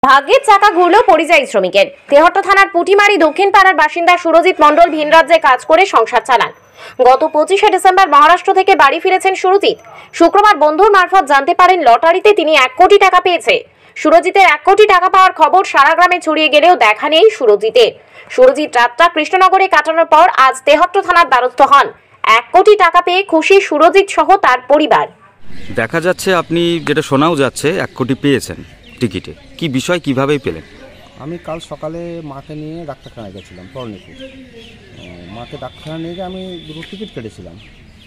ভাগ্যের চাকা ঘুরল পরিযায়ী শ্রমিকের। তেহট্ট থানার পুটিমারি দক্ষিণ পাড়ার বাসিন্দা সুরজিৎ মণ্ডল ভিন রাজ্যে কাজ করে সংসার চালান। গত 25শে ডিসেম্বর মহারাষ্ট্র থেকে বাড়ি ফিরেছেন সুরজিৎ। শুক্রবার বন্ধুর মারফত জানতে পারেন লটারিতে তিনি 1 কোটি টাকা পেয়েছে। সুরজিতের 1 কোটি টাকা পাওয়ার খবর সারা গ্রামে ছড়িয়ে গেলেও দেখা নেই সুরজিতের। সুরজিৎ রাতটা কৃষ্ণনগরে কাটানোর পর আজ তেহট্ট থানার দ্বারস্থ হন। 1 কোটি টাকা পেয়ে খুশি সুরজিৎ সহ তার পরিবার। দেখা যাচ্ছে আপনি যেটা শোনাও যাচ্ছে 1 কোটি পেয়েছেন টিকিটে, কি বিষয়, কিভাবে পেলেন? আমি কাল সকালে মাকে নিয়ে ডাক্তারখানায় গেছিলাম পরনিপুর। মাকে ডাক্তারখানা নিয়ে গিয়ে আমি 2টো টিকিট কেটেছিলাম।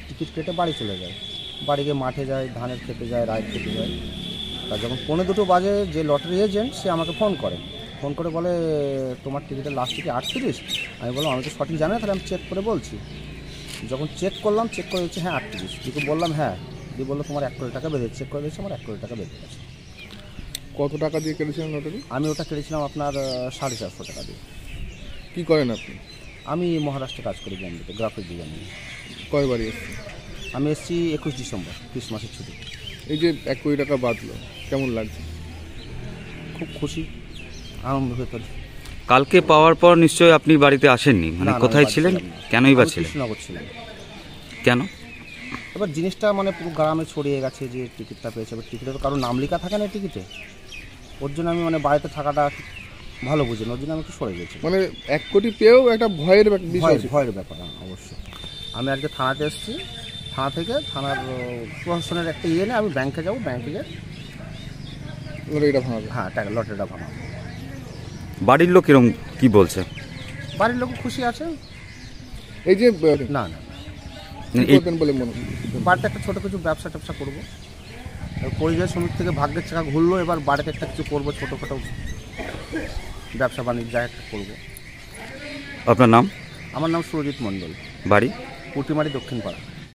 টিকিট কেটে বাড়ি চলে যাই। বাড়ি গিয়ে মাঠে যাই, ধানের খেতে যাই, রায় খেতে যাই। আর যখন 1:45 বাজে যে লটারি এজেন্ট সে আমাকে ফোন করে বলে তোমার টিকিটের লাস্ট টিকিট 38। আমি বললাম আমি তো সঠিক জানি না, তাহলে আমি চেক করে বলছি। যখন চেক করে দিচ্ছে হ্যাঁ 38। দিকে বললাম হ্যাঁ, দিয়ে বললো তোমার 1 কোটি টাকা বেরিয়েছে। চেক করে দিয়েছে, আমার 1 কোটি টাকা বেরিয়ে গেছে। কত টাকা দিয়ে কেটেছিলেন লটারি? আমি ওটা কেটেছিলাম আপনার 450 টাকা দিয়ে। কী করেন আপনি? আমি মহারাষ্ট্রে কাজ করি, বম্বেতে গ্রাফিক ডিজাইনিং। কয়বারই এসছেন? আমি এসেছি 21 ডিসেম্বর, ক্রিসমাসের ছুটি। এই যে 1 কোটি টাকা বাঁচলো, কেমন লাগছে? খুব খুশি, আনন্দ ভেতরে। কালকে পাওয়ার পর নিশ্চয়ই আপনি বাড়িতে আসেননি, মানে কোথায় ছিলেন, কেনই বা ছিলেন? কৃষ্ণনগর ছিলাম। কেন? এবার জিনিসটা মানে পুরো গ্রামে ছড়িয়ে গেছে যে টিকিটটা পেয়েছে। এবার টিকিটে তো কারো নাম লেখা থাকে না টিকিটে, ওর জন্য আমি মানে বাড়িতে থাকাটা ভালো বুঝি না, ওর জন্য আমি একটু সরে গেছি। মানে 1 কোটি পেয়েও একটা ভয়ের ব্যাপার অবশ্যই। আমি আজকে থানাতে এসেছি, থানার প্রশাসনের একটা ইয়ে নিয়ে আমি ব্যাংকে যাবো, ব্যাংকে গিয়ে লটারিটা ভাঙাবো। হ্যাঁ, লটারিটা ভাঙাবো। বাড়ির লোক এরকম কি বলছে? বাড়ির লোক খুশি আছে। এই যে না বলে মনে বাড়িতে একটা ছোটো কিছু ব্যবসা করবো। পরিযায়ী শ্রমিক থেকে ভাগ্যের চাকা ঘুরলো, এবার বাড়িতে একটা কিছু করবো, ছোটোখাটো ব্যবসা বাণিজ্য একটা করবো। আপনার নাম? আমার নাম সুরজিৎ মণ্ডল, বাড়ি পুটিমারি দক্ষিণ পাড়া।